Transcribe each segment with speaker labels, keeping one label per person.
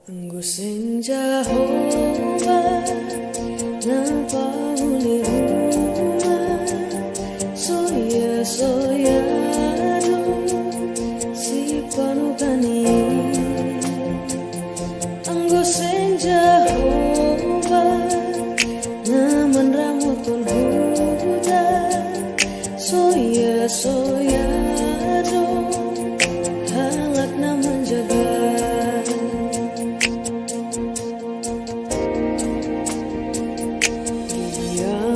Speaker 1: Anggo senja hoba napa uni uma soya soya do si panukani. Anggo senja hoba naman ramut kon huda soya soya do halak naman jaga.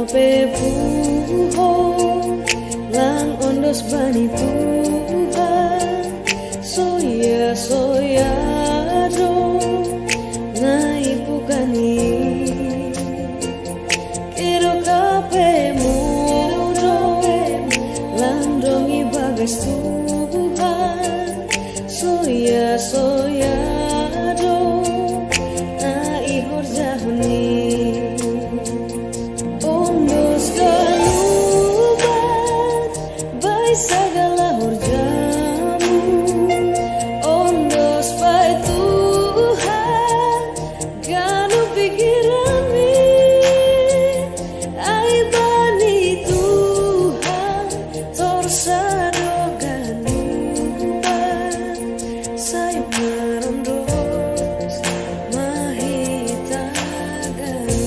Speaker 1: Pepuho lang ondos bani Tuhan soya soya do naipukani kiro kape mudo lang dongi bagas Tuhan soya soya do naihor jahuni. Segala horjamu ondos pai Tuhan ganu pikirami aibani Tuhan torsado ganu saya marondos mahita ganu.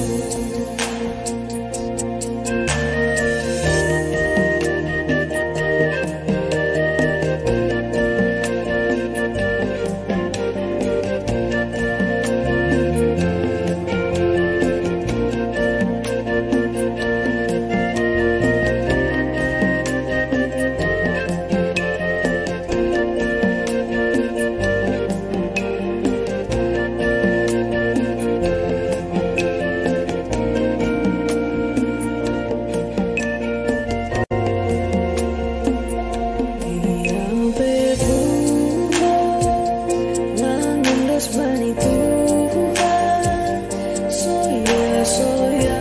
Speaker 1: Bani Tuhan soya soya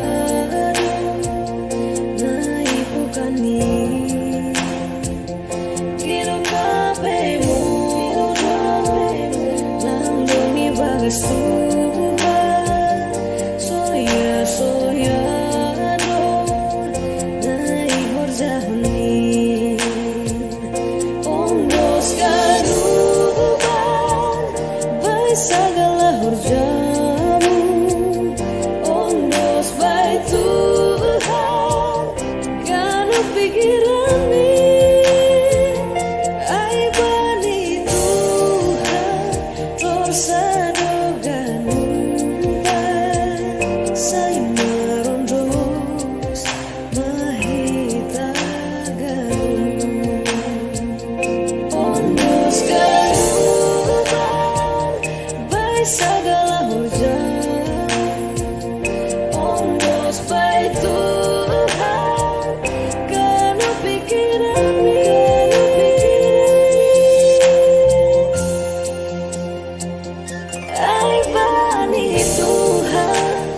Speaker 1: naipukani kiro kape mudo nandungi bagas Tuhan soya soya do naihor jahuni ondos segala horjamu ondos bai Tuhan ganu pikirami aibani Tuhan torsado ganu saya marondos mahita ganu ondos segala horjamu ondos pai Tuhan ganu pikirami aibani Tuhan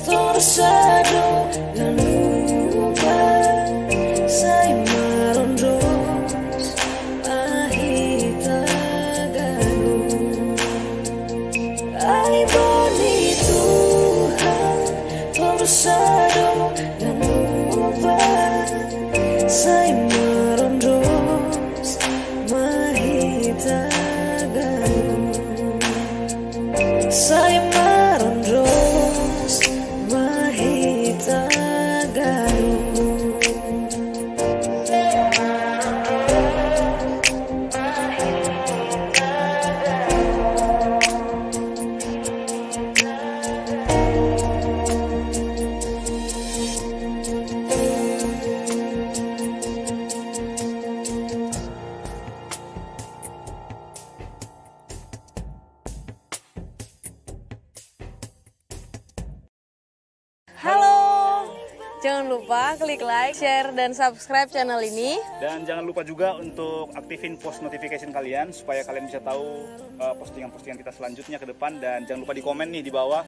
Speaker 1: torsado ganu saya marondos mahita ganu. Aibani Tuhan torsado dan ubah saya marondos mahita ganu saya marondos mahita ganu.
Speaker 2: Halo, jangan lupa klik like, share, dan subscribe channel ini.
Speaker 3: Dan jangan lupa juga untuk aktifin post notification kalian supaya kalian bisa tahu postingan-postingan kita selanjutnya ke depan. Dan jangan lupa di komen nih di bawah.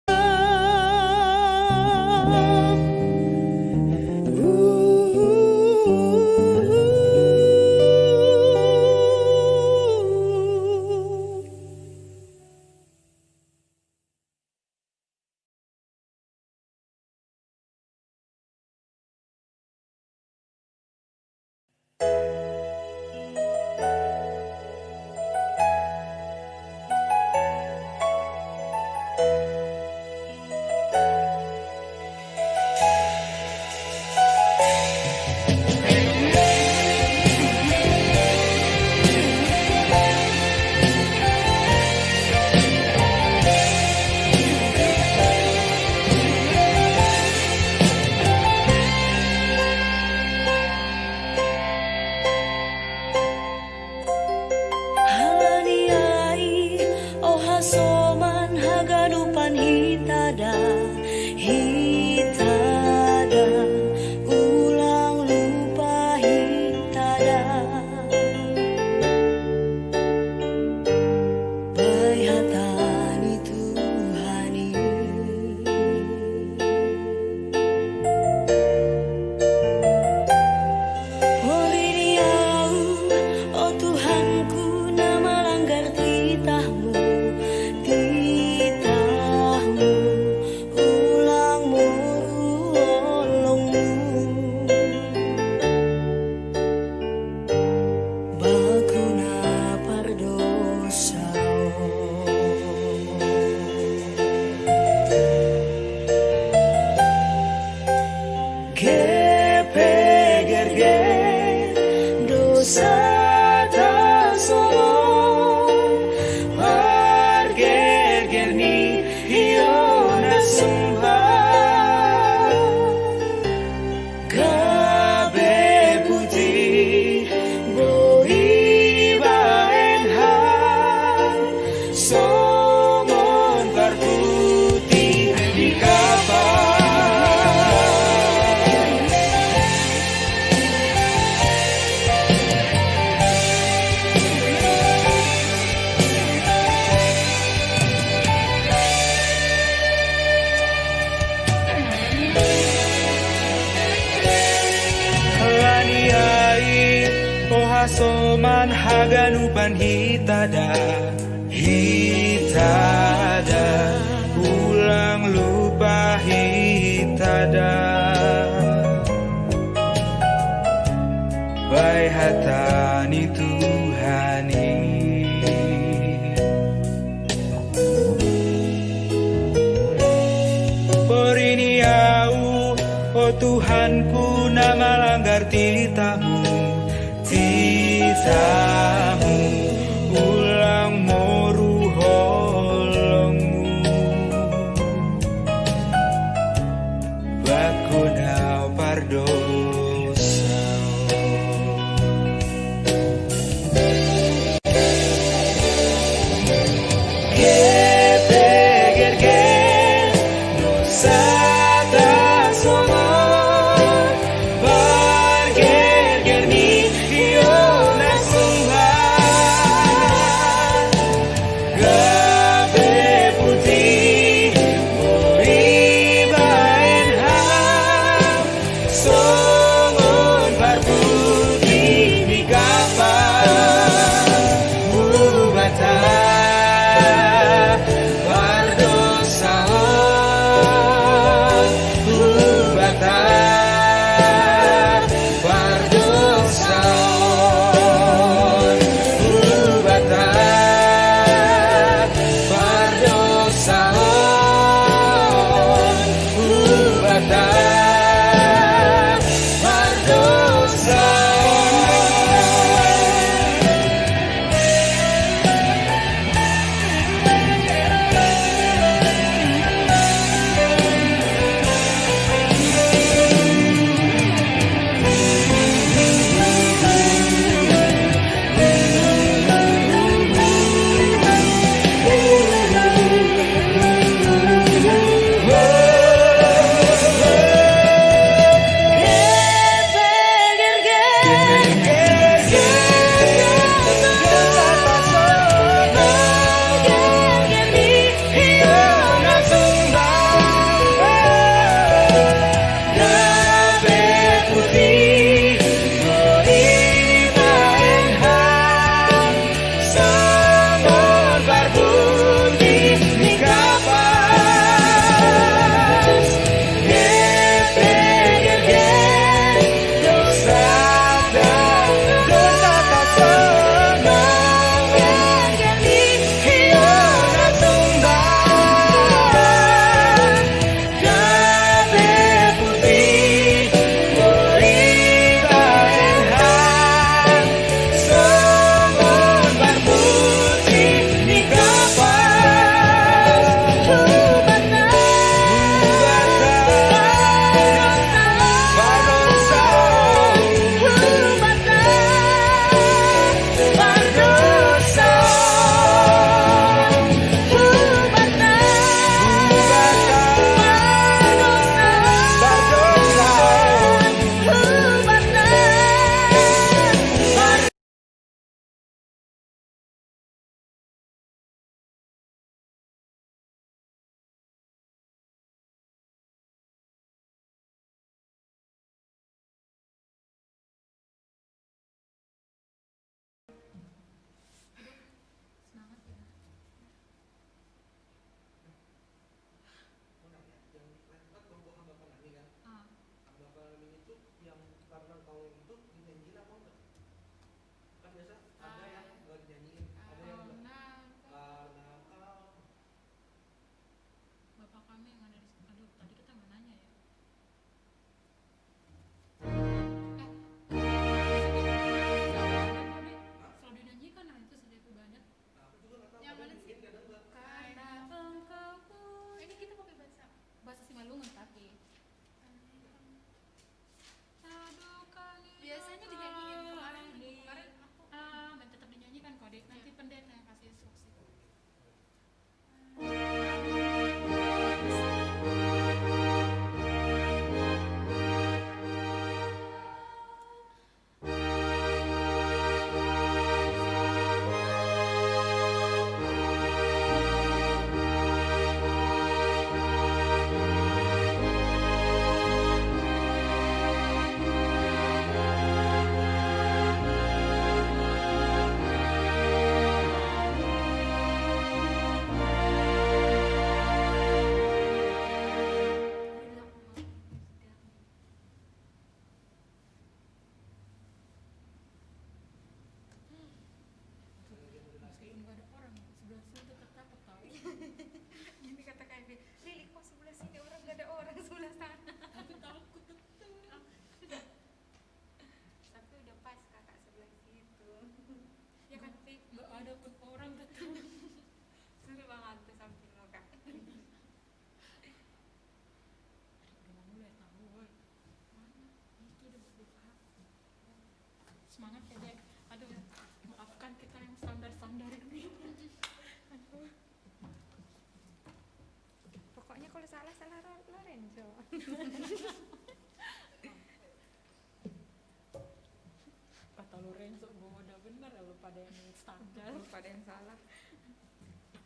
Speaker 4: Tuhan hitada ulang lupa hitada bai hatani Tuhani Porini au oh Tuhanku nama langgar titamu ulang moru holongmu bakunau pardosa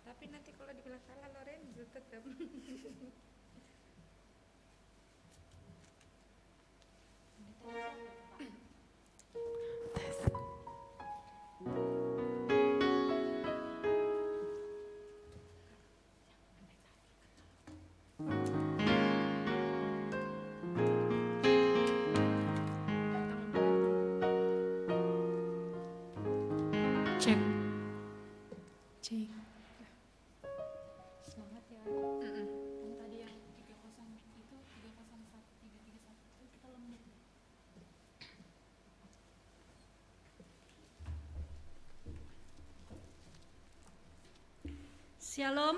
Speaker 5: Tapi nanti kalau dibilang salah Lorenzo tetap. Cek. Cek. Semangat ya. Yang tadi yang 30 itu 301 331 itu kita lembut. Shalom.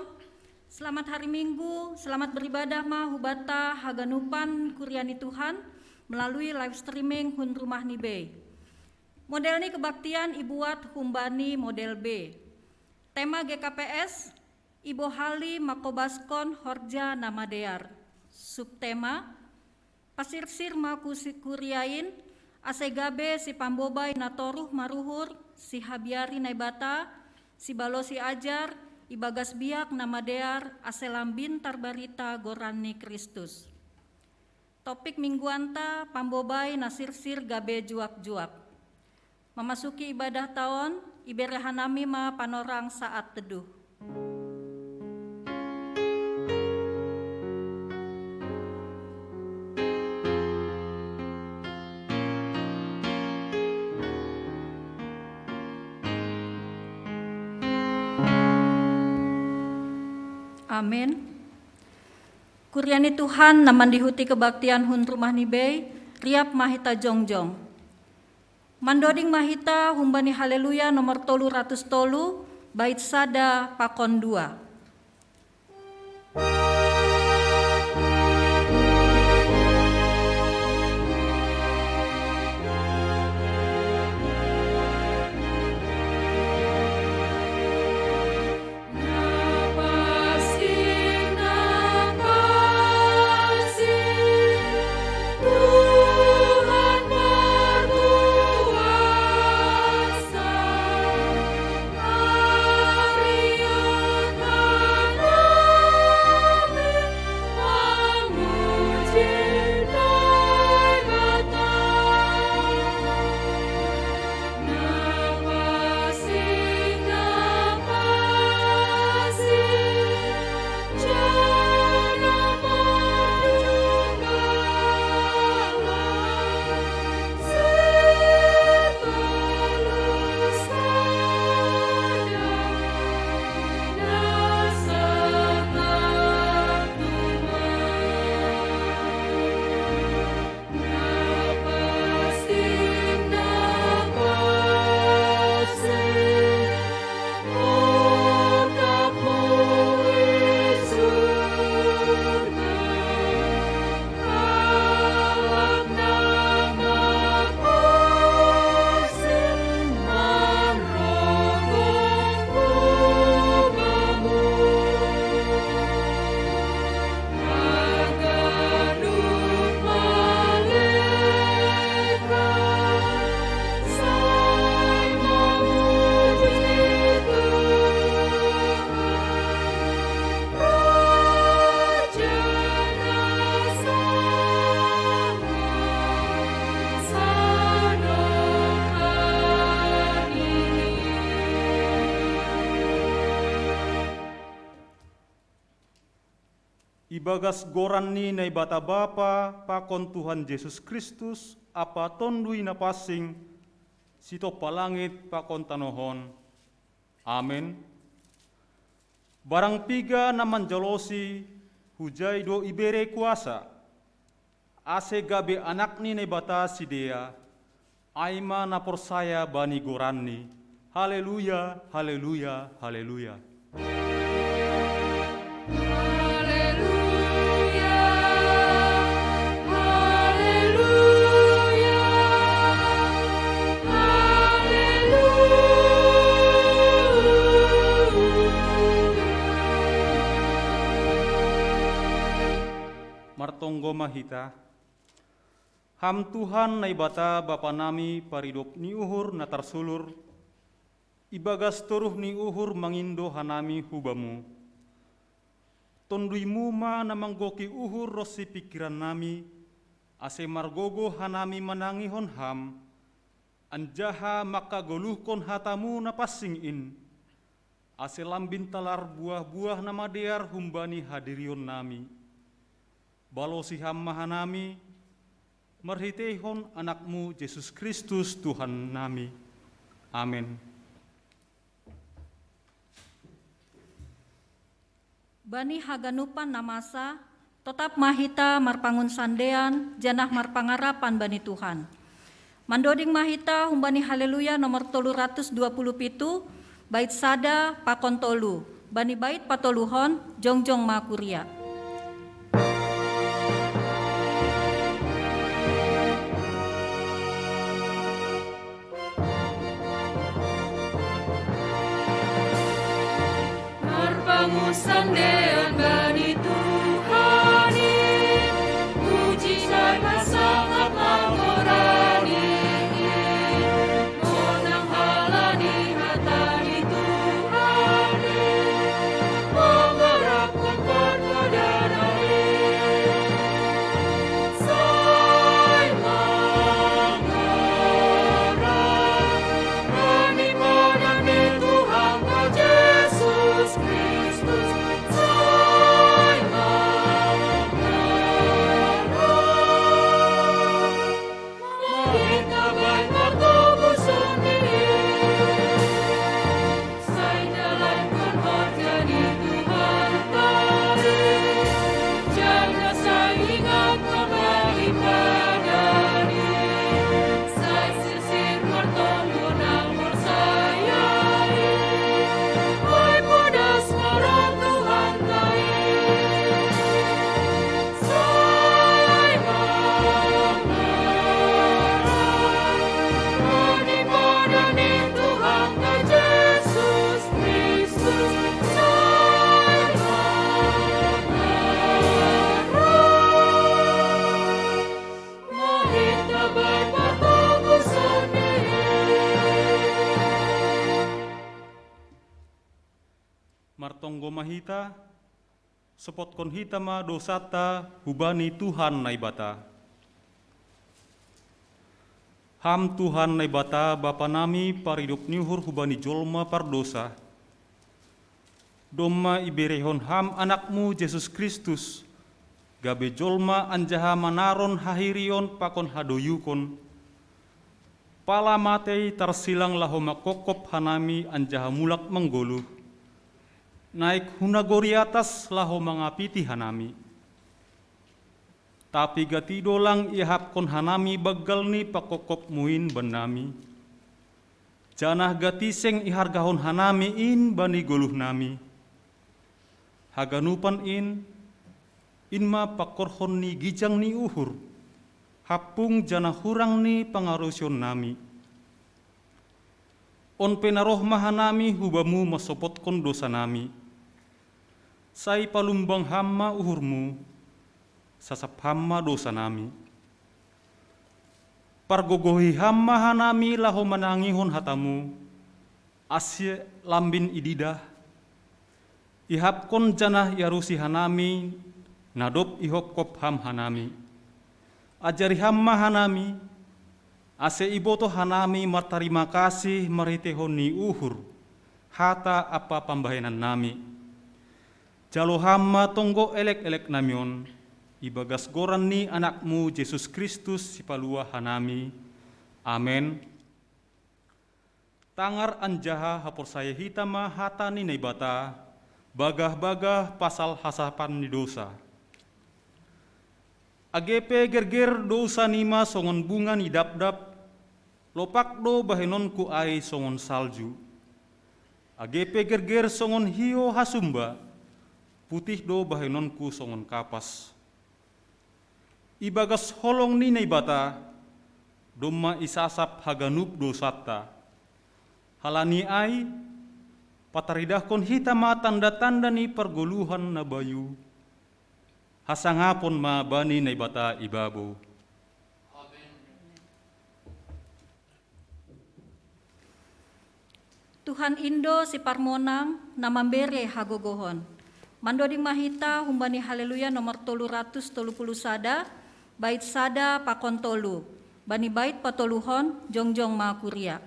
Speaker 5: Selamat hari Minggu, selamat beribadah mahubata haganupan kuryani Tuhan melalui live streaming Hun Rumah Nibe. Model ini kebaktian ibuat humbani model B. Tema GKPS, Ibu Hali Makobaskon Horja Namadear. Subtema, Pasirsir Makuskuriain, Asegabe si Pambobai Natoruh Maruhur, si Habiari Naibata, si Balosi Ajar, Ibagas Biak Namadear, Aselambin Tarbarita Gorani Kristus. Topik mingguanta Pambobai Nasirsir Gabe Juak-Juak. Memasuki ibadah tahun, Iberehanami ma panorang saat teduh. Amin. Kuryani Tuhan naman dihuti kebaktian Hun Rumah Nibei, Riap Mahita Jongjong. Mandoding Mahita humbani haleluya nomor 300 bait sada pakon 2.
Speaker 6: Ibagas goran ni na ibata Bapa, pakon Tuhan Yesus Kristus, apa tondui na pasing, sito palangit pakon tanohon. Amen. Barang piga na manjalosi, hujay do ibere kuasa, ase gabe anak ni na ibata si Dea, aima na porsaya bani goran ni. Haleluya, haleluya, haleluya. Martonggo Mahita, ham Tuhan na ibata Bapa nami paridop ni uhur na tarsulur, Ibagas turuh ni uhur mangindo hanami hubamu. Tonduimu ma namanggoki uhur rosi pikiran nami, ase margogo hanami manangihon ham, anjaha maka goluhkon hatamu napasingin, ase lambin talar buah-buah nama dear humbani hadirion nami. Balosi ham mahanami, marhitehon anakmu Yesus Kristus Tuhan nami. Amin.
Speaker 7: Bani haganupan namasa, tetap mahita marpangun sandean, janah marpangarapan bani Tuhan. Mandoding mahita humbani haleluya nomor 327, bait sada pakon tolu, bani bait patoluhon, jongjong makuria.
Speaker 5: Marpangun sandean bani Tuhani, puji sana sangat mangorani, monang halani hatani Tuhani, mengharapkan permodanani. Say mengharap, kami menangi Tuhan Yesus Kristus. Say mengharap, mahita baik bertemu sendiri. Say jalankan hati Tuhan tadi, jangan say ingat kembali padani. Say sisir bertemu namun sayai, oi pedas marah Tuhan lain. Say mengharap, kami menangi Tuhan Yesus Kristus. Say mengharap, mahita baik bertemu sendiri.
Speaker 6: Martonggo mahita, sepotkon hita ma dosata hubani Tuhan naibata. Ham Tuhan naibata Bapa nami paridup nyuhur hubani jolma pardosa. Doma iberehon ham anakmu Yesus Kristus, gabe jolma anjaha manaron hahirion pakon hadoyukon. Pala matei tarsilang lahoma kokop hanami anjaha mulak menggoluh. Naik hunagori atas laho mangapiti hanami. Tapi gati dolang ihap kon hanami bagal ni pakokop muin benami. Janah gati seng ihargahon hanami in bani goluh nami. Haganupan in ma pakorhon ni gijang ni uhur. Hapung janah hurang ni pangarusion nami. On penaroh mahanami hubamu masopotkon dosa nami. Sai palumbang hamma uhurmu, sasap hamma dosa nami. Pargogohi hamma hanami laho manangihon hatamu, asye lambin ididah. Ihapkon janah yarusi hanami, nadop ihokop ham hanami. Ajari hamma hanami, ase iboto hanami martarima kasih maritehon ni uhur, hata apa pambahenan nami. Jalo hamma tonggo elek-elek namion, ibagas goran ni anakmu Yesus Kristus si palua hanami. Amen. Tangar anjaha hapor saya hitama hata ni naibata, bagah-bagah pasal hasapan ni dosa. Agepe gerger dosa nima songon bunga ni dap-dap, lopak do bahenon ku ai songon salju. Agepe gerger songon hio hasumba, putih do bahenonku songon kapas. Ibagas holong ni naibata, domma isasap haganup dosata. Halani ai, pataridahkon hitama tanda-tanda ni pergoluhan na bayu. Hasangapon ma bani naibata ibabo.
Speaker 7: Tuhan Indo si Parmonang namambere hagogohon. Mandoding mahita humbani haleluya nomor 330 sada, bait sada pakon tolu, bani bait patoluhon jongjong makuria.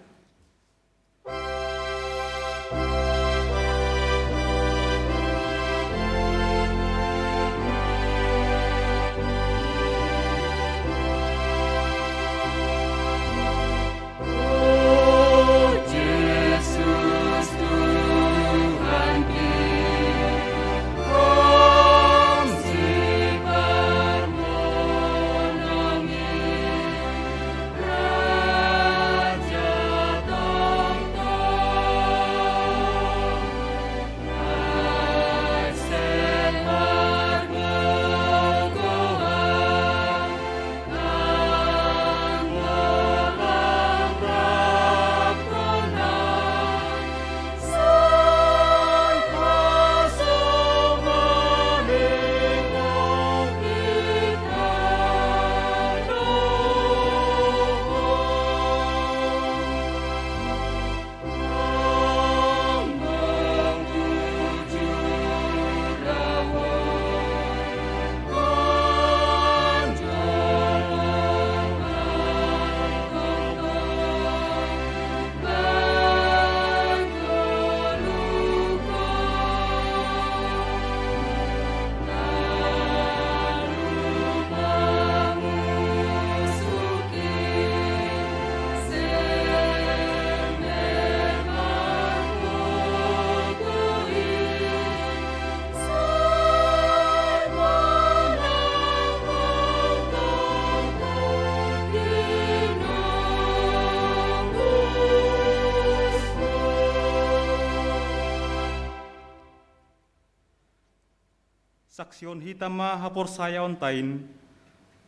Speaker 6: Saksion hitama hapor saya ontain,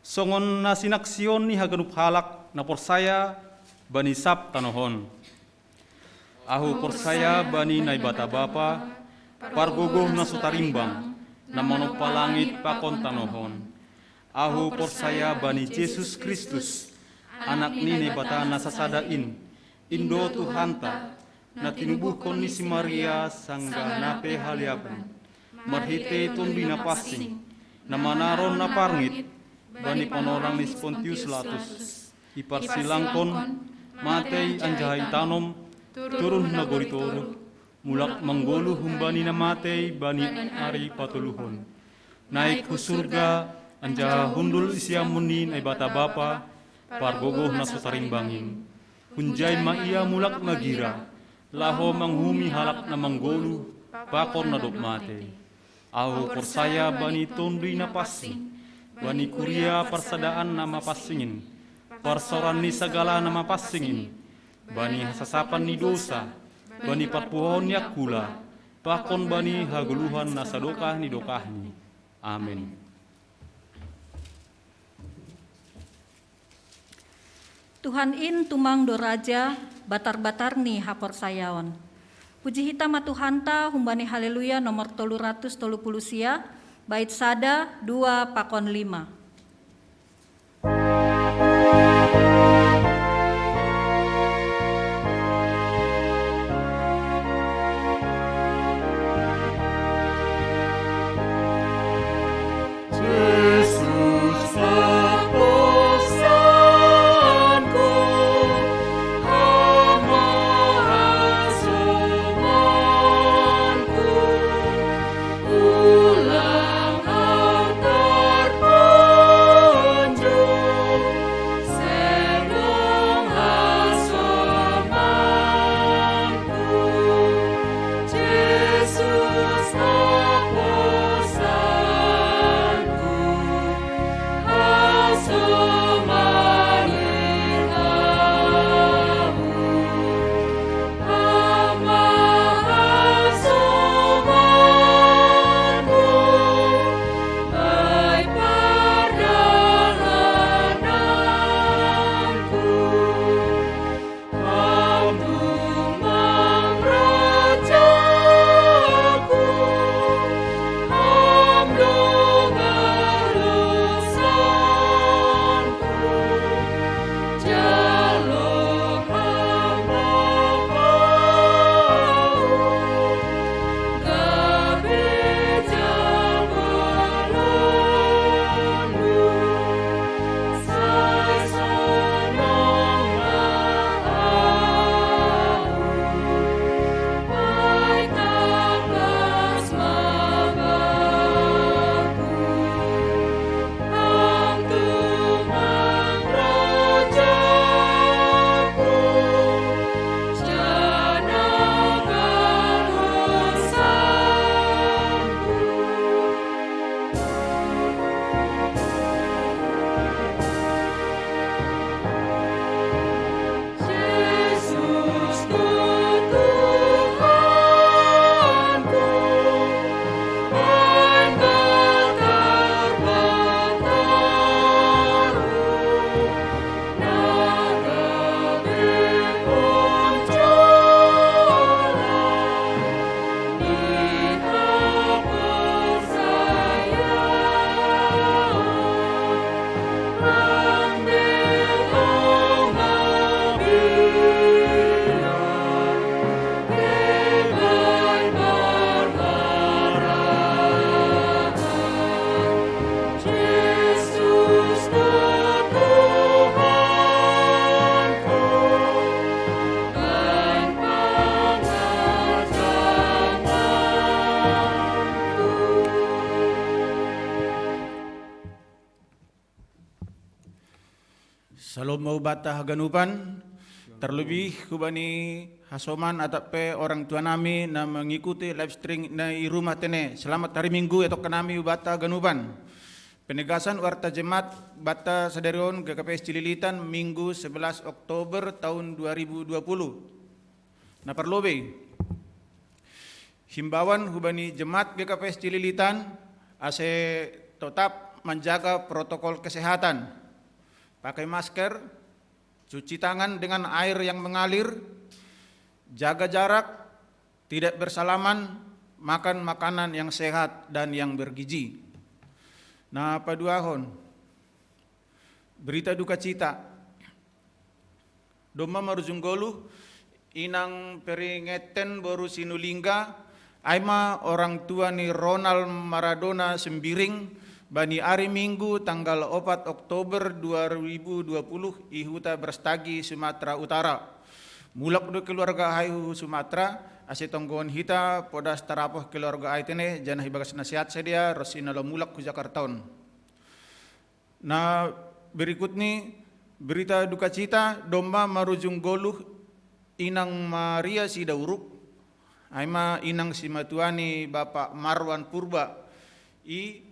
Speaker 6: songon nasinaksion ni haganup halak napor saya bani sab tanohon. Ahu por saya bani naibata bapa, pargogoh na sutarimbang, na manopa langit pakon tanohon. Ahu por saya bani Yesus Kristus, anak ni naibata nasasadain, Indo Tuhanta, na tinubuhkon ni si Maria sangga nape haliapan. Marhite tundi na pasing, na manaron na parngit, bani panorang ni Pontius Latus, iparsilangkon, matay anjahay tanom, turun na goritoro, mulak manggolo humbani na matay, bani ari patuluhon. Naik ku surga, anjaha hundul isyamunin ay bata bapa, pargogoh na sutarimbangin. Hunjay maia mulak magira, laho manghumi halak na manggolo, pakon na dok matay. Ahu por saya bani tundui na pasing, bani kuria persadaan nama pasingin, persoran ni segala nama pasingin, bani hasasapan ni dosa, bani patpuhon yakula, pakon bani haguluhan nasadokah ni dokahni. Amin.
Speaker 7: Tuhan in tumang doraja, batar-batar ni hapor sayaon. Puji hita matuhanta humbani haleluya nomor 330 sia, bait sada 2 pakon 5.
Speaker 1: Ulang au terpuji.
Speaker 8: Kalau mau bata haganupan, terlebih kubani hasoman atape orang tua nami na mengikuti live stream na i rumah tene. Selamat hari Minggu etok kanami bata haganupan. Penegasan warta jemaat bata sadarion GKPS Cililitan Minggu 11 Oktober tahun 2020. Na perlobe. Himbauan hubani jemaat GKPS Cililitan ase tetap menjaga protokol kesehatan. Pakai masker, cuci tangan dengan air yang mengalir, jaga jarak, tidak bersalaman, makan makanan yang sehat dan yang bergizi. Nah, paduahon, berita duka cita. Doma marujunggolu, inang peringeten boru sinulingga, aima orang tua ni Ronald Maradona Sembiring, bani hari Minggu tanggal 4 Oktober 2020 ihuta Brastagi Sumatera Utara. Mulak do keluarga hayu Sumatera ase tonggon hita podas tarapoh keluarga aitene janah ibagas nasihat sedia rosina lo mulak ku Jakartaon. Nah berikut ni berita duka cita domba marujung goluh inang Maria Sidauruk aima inang simatuani Bapak Marwan Purba i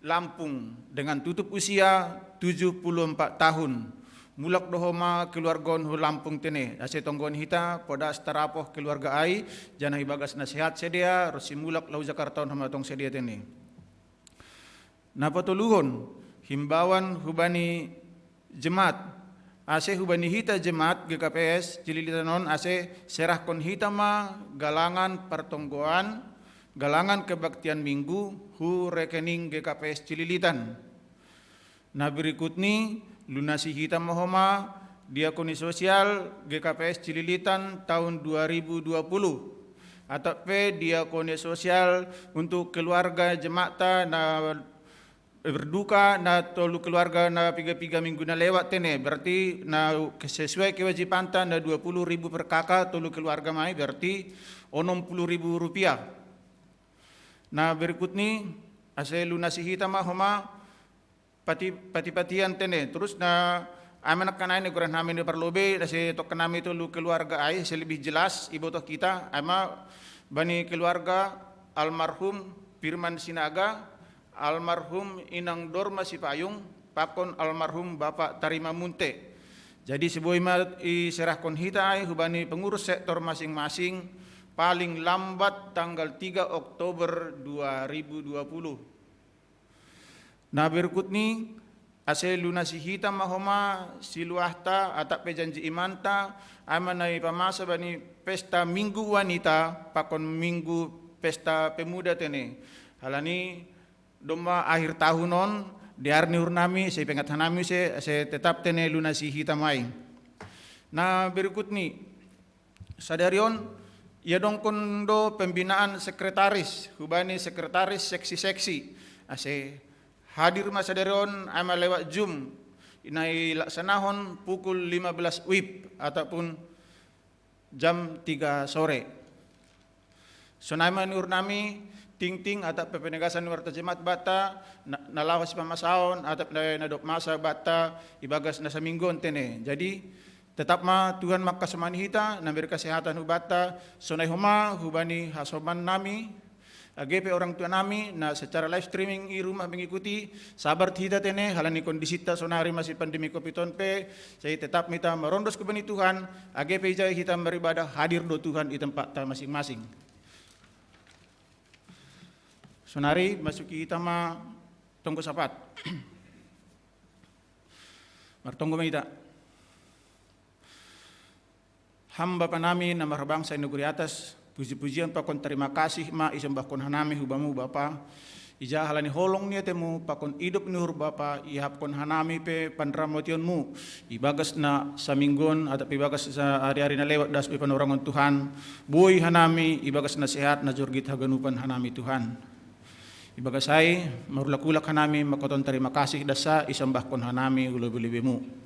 Speaker 8: Lampung dengan tutup usia 74 tahun. Mulak dohoma keluarga hu Lampung tene. Ase tonggon hita podas tarapoh keluarga ai janah ibagas nasihat sedia rosi mulak lau Jakarta hama tong sedia tene. Napa tuluhon himbauan hubani jemaat ase hubani hita jemaat GKPS Cililitanon ase serah kon hita ma galangan pertonggoan galangan kebaktian minggu hu rekening GKPS Cililitan. Nah berikut ni lunasi hitam mahoma diakoni sosial GKPS Cililitan tahun 2020 atau diakoni sosial untuk keluarga jemaata na berduka na tolu keluarga na piga minggu na lewat tene berarti na sesuai kewajiban na 20.000 per kakak tolu keluarga mai berarti 60.000 rupiah. Nah berikut ni ase lunasi hita mahoma patian tene terus na amanak kanai neguran kami ni perlobe ase tok kanami itu lu keluarga ai lebih jelas ibu toh kita ama bani keluarga almarhum Firman Sinaga, almarhum Inang Dorma Sipayung, pakon almarhum Bapak Tarima Munte. Jadi sebuah iserahkon hita ai hubani pengurus sektor masing-masing paling lambat tanggal 3 Oktober 2020. Nah berikut ni ase lunasi hitam mahoma siluahta atap pejanji imanta amanai pamasa bani pesta minggu wanita pakon minggu pesta pemuda tene. Halani domba akhir tahunon diarni urnami se pengat hanami se tetap tene lunasi hitam ai. Nah berikut ni sadarion ia dong kondo pembinaan sekretaris, hubani sekretaris seksi-seksi. Ase hadir masa deron ama lewat Zoom. Inai laksanahon pukul 15 WIB ataupun jam 3 sore. Sonaiman urnami ting-ting atau pepenegasan warta jemaat bata nalawas pamasaon atau nadok masa bata ibagas nasa minggon tene. Jadi tetap ma Tuhan maka semani hita nambir kesehatan hubata sonai homa hubani hasoman nami AGP orang tua nami na secara live streaming i rumah mengikuti sabar hita tene halani kondisi ta sonari masih pandemi Covid-19 saya tetap mita merondos ke bani Tuhan AGP jai hita beribadah hadir do Tuhan di tempat ta masing-masing. Sonari masuki hita ma tonggo sapat. Martonggo ma hita. Hamba panami nama bangsa negeri atas puji-pujian pakon terima kasih ma isembah kon hanami hubamu Bapa ija halani holong nia temu pakon hidup nuhur Bapa ihap kon hanami pe pandramotionmu ibagas na saminggon atau ibagas sa hari-hari na lewat das panorangan Tuhan boy hanami ibagas na sehat na jorgit haganupan hanami Tuhan ibagas ay marulakulak hanami makoton terima kasih dasa isembah kon hanami ulo-ulibemu.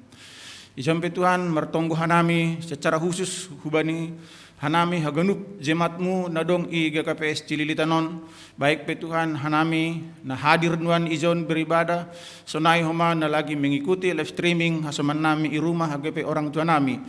Speaker 8: Isampai Tuhan mertonggo hanami secara khusus hubani hanami haganup jemaatmu na dong i GKPS Cililitanon, baik pe Tuhan hanami na hadir nuan izon beribadah, sonai homa na lagi mengikuti live streaming hasaman nami i rumah HGP orang tua nami.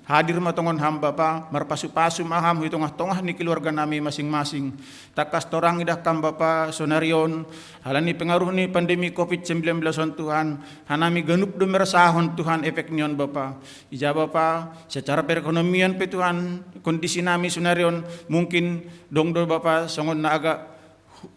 Speaker 8: Hadir matongon hamba Bapa, marpasu-pasu maham hitongah-tongah ni keluarga nami masing-masing. Takas torang idah kam Bapa sonarion, halani pengaruh ni pandemi COVID-19 on Tuhan, hanami genup do meresahon Tuhan efek nion Bapa. Ija Bapa, secara perekonomian pe Tuhan, kondisi nami sonarion mungkin dong do Bapa songon na agak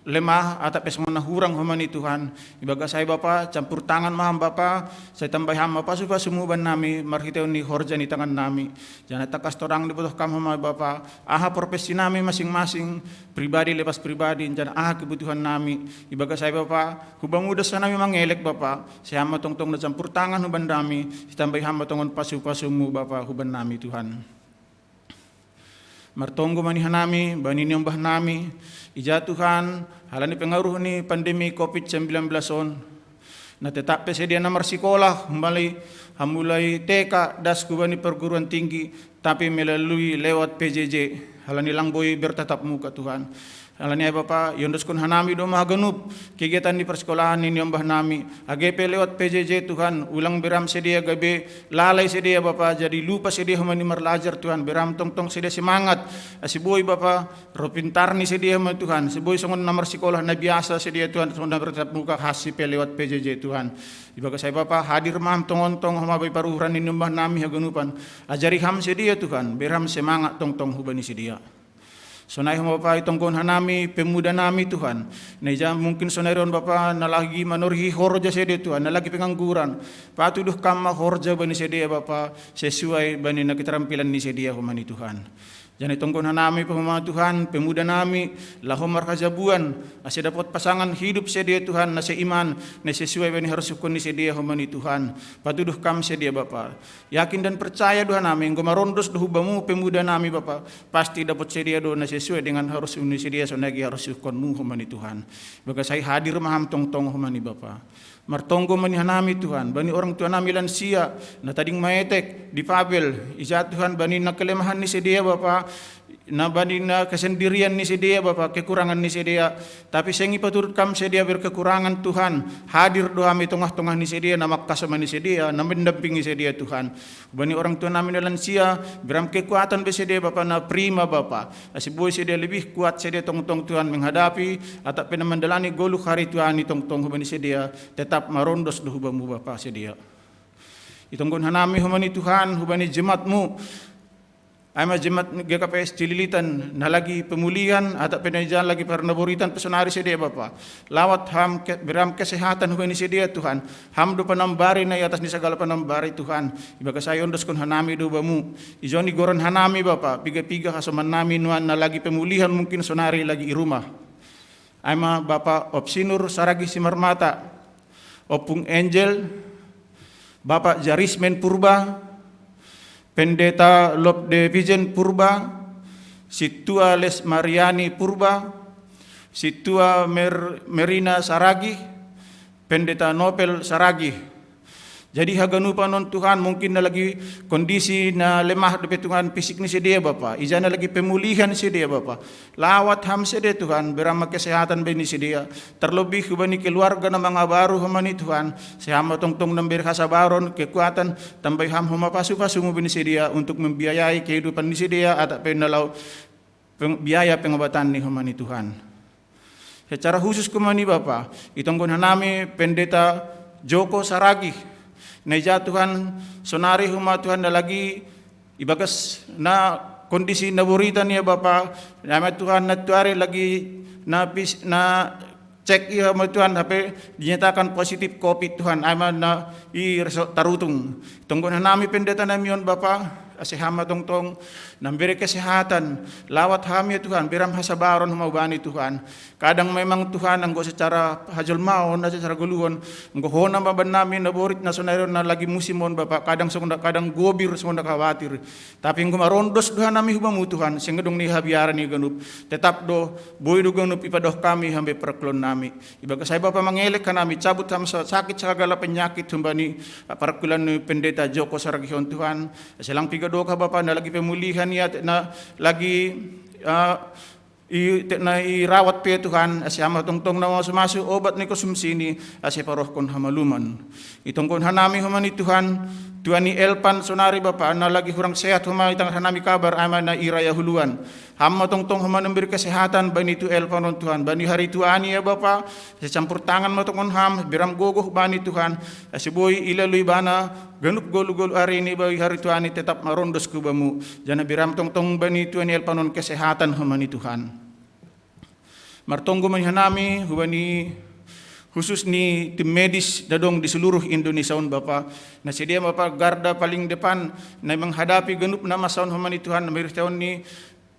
Speaker 8: lemah atau pesongan hurang homani Tuhan. Ibaga saya Bapa campur tangan maham Bapa, saya tambah hamba Bapa supaya sumuban nami marhiteu ni horja ni tangan nami. Jangan takas torang dibutuh kam hama Bapa. Aha profesi nami masing-masing pribadi lepas pribadi jangan aha kebutuhan nami. Ibaga saya Bapa, hubang udah sana nami mangelek Bapa. Saya hamba tong-tong na campur tangan huban nami, ditambah hamba tongon pasu-pasumu Bapa huban nami Tuhan. Martonggo manihan nami, bani nyombah nami, ija Tuhan, halani pengaruh ni pandemi COVID-19 on, na tetap sedia nomor sekolah, mulai TK, das kubani perguruan tinggi, tapi melalui lewat PJJ, halani langboy bertatap muka Tuhan. Halani ay Bapa, yondos kun hanami do maganup, kegiatan di persekolahan ini nyombah nami, AGP lewat PJJ Tuhan, ulang beram sedia gabe, lalai sedia Bapa, jadi lupa sedia humani merlajar Tuhan, beram tong-tong sedia semangat, asiboy Bapa, ropintar ni sedia humani Tuhan, siboy songon nomor sekolah na biasa sedia Tuhan, songon bertatap muka hasip lewat PJJ Tuhan. Ibaga saya Bapa, hadir maham tong-tong humabay paruhuran ini nyombah nami hagunupan, ajari ham sedia Tuhan, beram semangat tong-tong hubani sedia. Sonai hamba Bapa itongkon hanami pemuda nami Tuhan. Neja mungkin sonai ron Bapa na lagi manurhi horja sedia Tuhan, na lagi pengangguran. Patuduh kama horja bani sedia Bapa sesuai bani na keterampilan ni sedia humani Tuhan. Jangan itongkon hanami pemama Tuhan, pemuda nami lahomar kajabuan, asa dapat pasangan hidup sedia Tuhan na seiman, na sesuai bani harus ukun ni sedia humani Tuhan. Patuduh kam sedia Bapa. Yakin dan percaya Tuhan nami, engkau marondos dohubamu pemuda nami Bapa, pasti dapat sedia do na sesuai dengan harus uni sedia sonagi harus ukunmu humani Tuhan. Baka saya hadir maham tong-tong humani Bapa. Martonggo manihanami Tuhan, bani orang tua nami lansia, na tading maetek, difabel, isa Tuhan bani na kelemahan ni sedia Bapa, na bani na kesendirian ni sedia Bapa, kekurangan ni sedia, tapi sengi paturut kam sedia berkekurangan Tuhan, hadir doa mi tengah-tengah ni sedia, na makasama ni sedia, na mendampingi sedia Tuhan. Bani orang tua nami na lansia, beram kekuatan be sedia Bapa na prima Bapa, asiboy sedia lebih kuat sedia tong-tong Tuhan menghadapi, atau penamandalani golu hari Tuhan ni tong-tong bani sedia, tetap marondos dohubamu Bapa sedia. Itonggon hanami humani Tuhan, hubani jemaatmu, ama jemaat GKPS Cililitan, na lagi pemulihan atau penajan lagi pernaburitan pesonari sedia Bapa. Lawat ham beram kesehatan hubani sedia Tuhan. Ham do panambari na atas ni segala panambari Tuhan. Ibaga sayon dos kun hanami dobamu. Izoni goron hanami Bapa, piga-piga kasaman nami nuan na lagi pemulihan mungkin sonari lagi i rumah. Ama Bapa Opsinur Saragi Simarmata, Opung Angel, Bapak Jarismen Purba, Pendeta Lop de Vijen Purba, Situa Les Mariani Purba, Situa Merina Saragi, Pendeta Nopel Saragi. Jadi haganupa non Tuhan mungkin na lagi kondisi na lemah depe Tuhan fisik ni sedia Bapa. Ijana lagi pemulihan sedia Bapa. Lawat ham sedia Tuhan, berama kesehatan bani sedia. Terlebih bani keluarga na mga baru hamani Tuhan. Sehama tong-tong nambir kasabaron, kekuatan, tambah ham huma pasu-pasu mo bani sedia untuk membiayai kehidupan ni sedia atau penalaw biaya pengobatan ni hamani Tuhan. Secara khusus kumani Bapa, itonggon hanami Pendeta Joko Saragi. Neja Tuhan sonari huma Tuhan na lagi ibagas na kondisi naburitan niya Bapa, nama Tuhan na tuari lagi na cek iya mo Tuhan hape dinyatakan positif COVID Tuhan ama na i tarutung. Tunggu na nami pendeta namion Bapa, asihama tong-tong nambiri kesehatan, lawat hamya Tuhan, biram hasabaron humabani Tuhan. Kadang memang Tuhan anggo secara hajol maon, secara guluhon, anggo hona maban namin naborit na sonayon na lagi musimon Bapa, kadang gobir sonda khawatir. Tapi anggo marondos Tuhan nami hubamu Tuhan, singedong ni habiaran ni ganup, tetap do boy do ganup ipadoh kami hambe perklon nami. Ibaga saya Bapa mangelek kanami cabut ham sakit segala penyakit humbani perkulan ni Pendeta Joko Saragihon Tuhan. Selang piga doka Bapa na lagi pemulihan niya na lagi irawat pe Tuhan asyama tungtong na mga sumasu obat ni kusumsini asya paroh kon hamaluman. Itong kon hanami humani Tuhan ni Elpan sonari Bapa na lagi kurang sehat humani tang hanami kabar ama na iraya huluan. Hamma tungtong humani memberi kesehatan bani tu Elpan on Tuhan. Bani hari tuani ya Bapa secampur tangan mo tungkon ham biram gogoh bani Tuhan asya boy ilalui bana ganup golu-golu hari ini bagi hari tuani tetap marondos kubamu. Jana biram tungtong bani Tuhan Elpan on kesehatan humani Tuhan. Martonggo manhanami hubani khusus ni tim medis dadong di seluruh Indonesia on Bapa na sedia Bapa garda paling depan na menghadapi genup na masaon humani Tuhan na tahun ni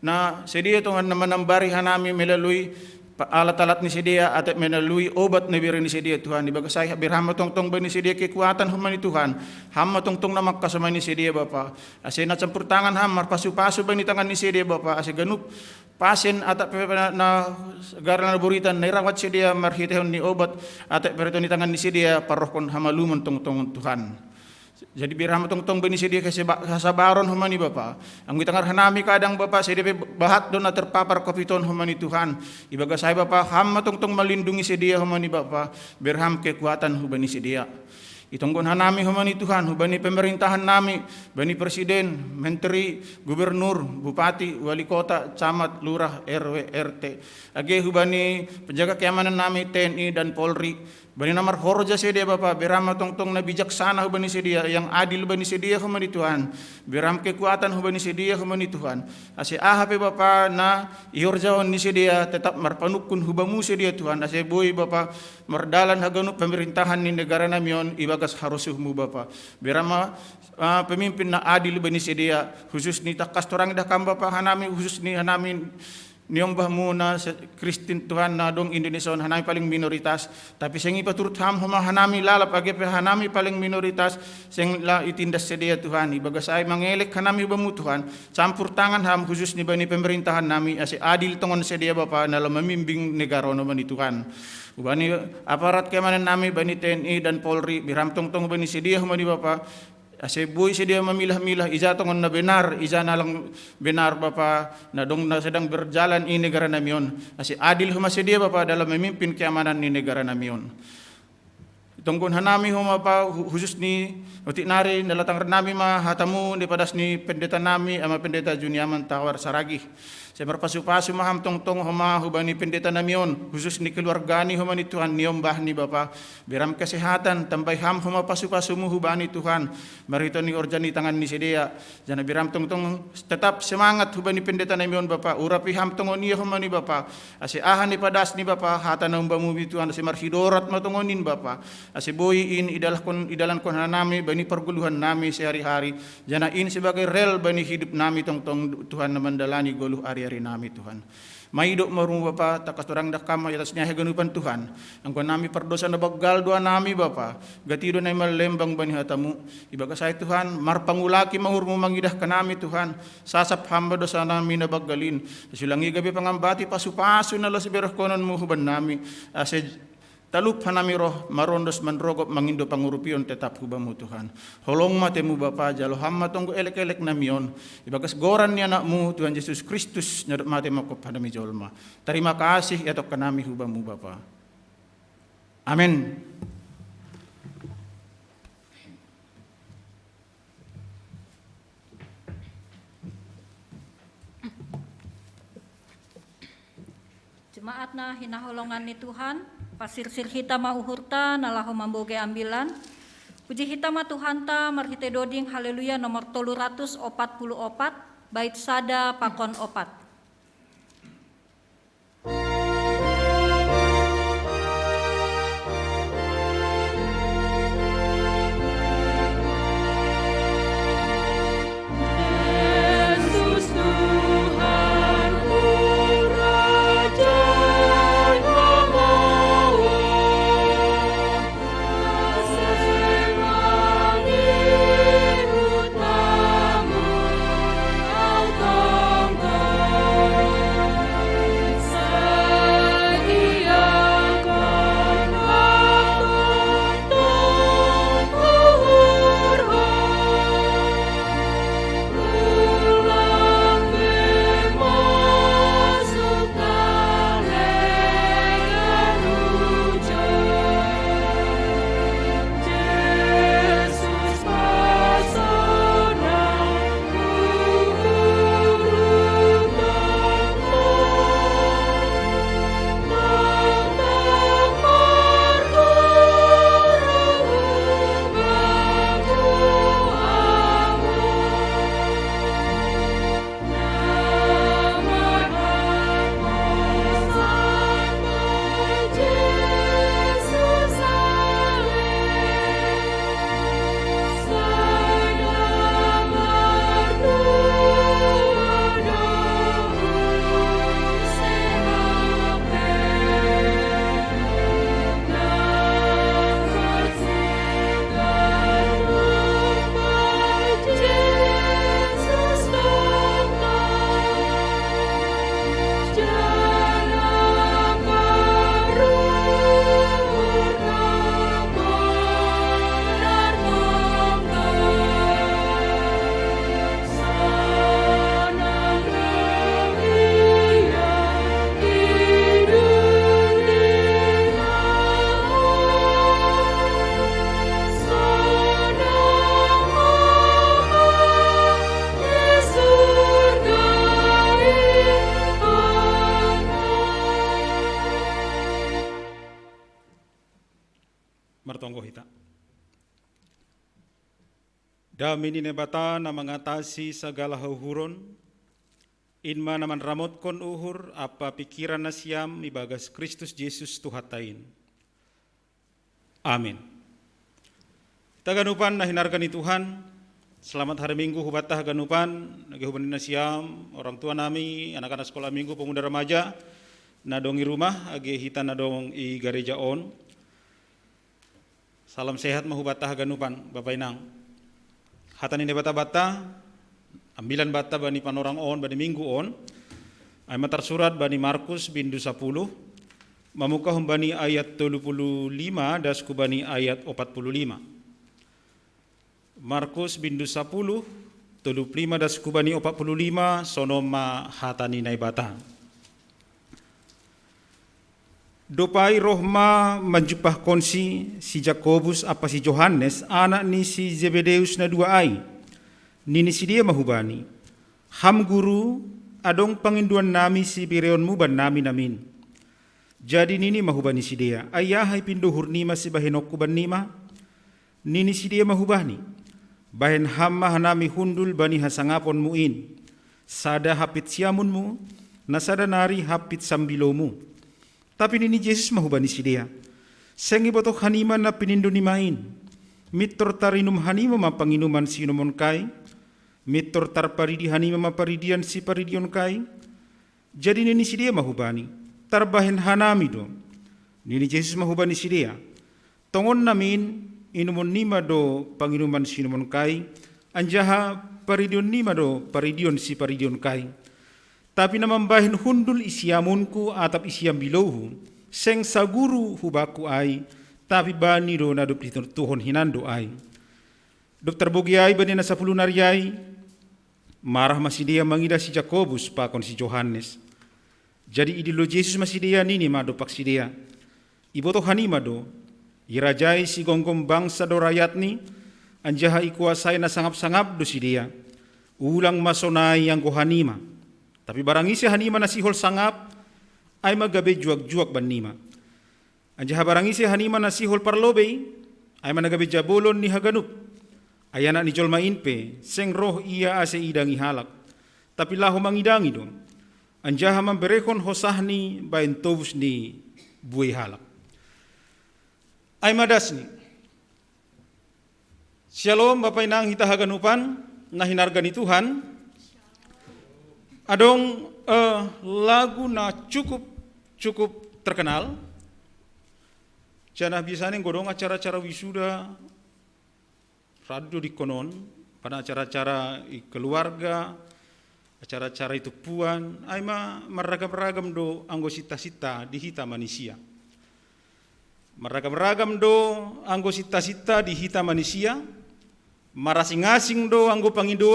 Speaker 8: na sedia Tuhan na manambari hanami melalui alat-alat ni sedia at melalui obat na biri ni sedia Tuhan ibagasay birhama tongtong ba ni sedia kekuatan humani Tuhan hamma tongtong na makasama ni sedia Bapa ase na campur tangan ham marpasu-pasu ba ni tangan ni sedia Bapa ase genup pasien atau na garana buritan na irawat sedia marhitehon ni obat atau perito ni tangan ni sedia parokon hamaluman tong Tuhan. Jadi birahama tong bani sedia kasabaron humani Bapa. Ang gitangar hanami kadang Bapa sedia bahat don na terpapar COVID-19 humani Tuhan. Ibaga say Bapa hamma tong malindungi sedia humani Bapa. Birham kekuatan humani sedia. Itonggon hanami humani Tuhan, hubani pemerintahan nami, bani presiden, menteri, gubernur, bupati, wali kota, camat, lurah, RW, RT. Age hubani penjaga keamanan nami TNI dan Polri. Bani namar horja sedia Bapa, berama tongtong na bijaksana hubani sedia, yang adil hubani sedia humani Tuhan. Beram kekuatan hubani sedia humani Tuhan. Ase ahape Bapa na ihorjawan ni sedia tetap marpanukun hubamu sedia Tuhan. Ase boy Bapa mardalan haganu pemerintahan ni negara namion ibagas harusuhmu Bapa. Berama pemimpin na adil hubani sedia khusus ni takas torang dah kam Bapa hanami khusus ni hanami niyong bahmuna sa Kristin Tuhan na dong Indonesia hanami paling minoritas tapi sing ipaturut ham hanami lalap age pe hanami paling minoritas sing la itindas sedia Tuhan ibagasay mangelek hanami bamu Tuhan campur tangan ham khusus ni bani pemerintahan nami ase adil tongon sedia Bapa na memimbing negara no bani Tuhan ubani aparat keamanan nami bani TNI dan Polri biram tong bani sedia humani Bapa ase boy sedia memilah-milah iza tongon na benar iza na lang benar Bapa na dong na sedang berjalan ini negara namion ase adil huma sedia Bapa dalam memimpin keamanan ni negara namion tonggon hanami huma pa khusus ni uti nari nalatang nami ma hatamu di padas ni pendeta nami ama pendeta Juniaman Tawar Saragi saya berpasu-pasu maham tong huma hubani pendeta namion khusus ni keluargani huma ni Tuhan niombah ni Bapa beram kesehatan tambay ham huma pasu-pasu mu hubani Tuhan marito ni orjani tangan ni sedia jana beram tong tetap semangat hubani pendeta namion Bapa urapi ham tongon ni huma ni Bapa ase ahan ni padas ni Bapa hata nambamu bi Tuhan ase marhidorat matongonin Bapa ase boyin idalan kon hanami bani perguluhan nami sehari-hari jana in sebagai rel bani hidup nami tong Tuhan na mandalani goluh ari-ari nami Tuhan. Maidok marum Bapa takas torang dakam atasnya heganupan Tuhan. Angkon nami perdosa na baggal doa nami Bapa. Gatido na malembang bani hatamu. Ibaga say Tuhan marpangulaki mahurmu mangidah kanami Tuhan. Sasap hamba dosa nami na baggalin. Sulangi gabi pangambati pasu-pasu na los berah konon mo huban nami. Ase talup hanami roh marondos manrogop mangindo pangurupion tetap hubamu Tuhan. Holong matemu Bapa jalo hamma tonggo elek-elek namion. Ibagas goran ni anakmu Tuhan Yesus Kristus nyadap mate makop hadami jolma. Terima kasih yatok kanami hubamu Bapa. Amin.
Speaker 7: Jemaat na hinaholongan ni Tuhan, pasir-sir hita mauhurta nalaho mamboge ambilan. Puji hita ma Tuhan ta marhite doding haleluya nomor 344 bait sada pakon 4.
Speaker 1: Thank you.
Speaker 6: martonggo hita. Dami ni nebata na mengatasi segala hauhuron, inma naman ramot kon uhur apa pikiran nasyam ibagas Kristus Yesus tuhatain. Amin. Taganupan na hinargan ni Tuhan, selamat hari Minggu hubatah ganupan, nagihuban na siam, orang tua nami, anak-anak sekolah minggu, pemuda remaja, nadong i rumah, agi hita nadong i gereja on. Salam sehat mahubatah ganupan, Bapak Inang. Hatan ini bata-bata, ambilan bata bani panorang on, bani minggu on, ay matar surat bani Markus bindu 10, mamukah bani ayat 35, das kubani ayat 45. Markus bindu 10, 35 das kubani 45, sonoma hatani naibata. Dopai rohma menjupah konsi si Jakobus apa si Johannes, anak ni si Zebedeus na dua ai. Nini si dia mahubani. Ham guru, adong panginduan nami si bireonmu ban nami namin. Jadi nini mahubani si dia, ayahai pinduhur nima si bahinokku ban nima. Nini si dia mahubani. Bahen hamma hanami hundul bani hasangapon muin. Sada hapit siamunmu, nasada nari hapit sambilomu. Tapi nini Yesus mahubani si dia. Sengi botok hanima na pinindu nimain. Mitor tarinum hanima mapanginuman si inumun kai. Mitor tarparidi hanima maparidian si paridion kai. Jadi nini si dia mahubani. Tarbahen hanami do. Nini Yesus mahubani si dia. Tongon namin inumun nima do panginuman si inumun kai. Anjaha paridion nima do paridion si paridion kai. Tapi namambahin hundul isiamunku atap isiam bilohu, seng saguru hubaku ai, tapi bani do na dup tuhon hinando ai. Dup terbogi ai bani na 10 nariai, marah masih dia mangida si Jakobus pakon si Johannes. Jadi idilo Yesus masih dia nini mado pak si dia. Iboto hanima do, irajai si gonggong bangsa do rakyat ni, anjaha ikuasai na sangap-sangap do si dia. Ulang masonai yang gohanima. Tapi barang isi hanima nasihol sangap, ay magabe juag-juag ban nima. Anjaha barang isi hanima nasihol parlobe, ay managabe jabolon ni haganup. Ay anak ni jolma inpe, seng roh iya ase idang ihalak. Tapi laho mangidangi dong. Anjaha mamberekon hosahni bain tobus ni buay halak. Ay madas ni. Shalom Bapak Inang hita haganupan, na hinarga ni Tuhan. Adong lagu na cukup terkenal. Jana biasanya godong acara-acara wisuda radio di konon, pada acara-acara keluarga, acara-acara itu puan, aima meragam-ragam do anggo sita-sita di hita manusia. Meragam-ragam do anggo sita-sita di hita manusia, marasing-asing do anggo pangindo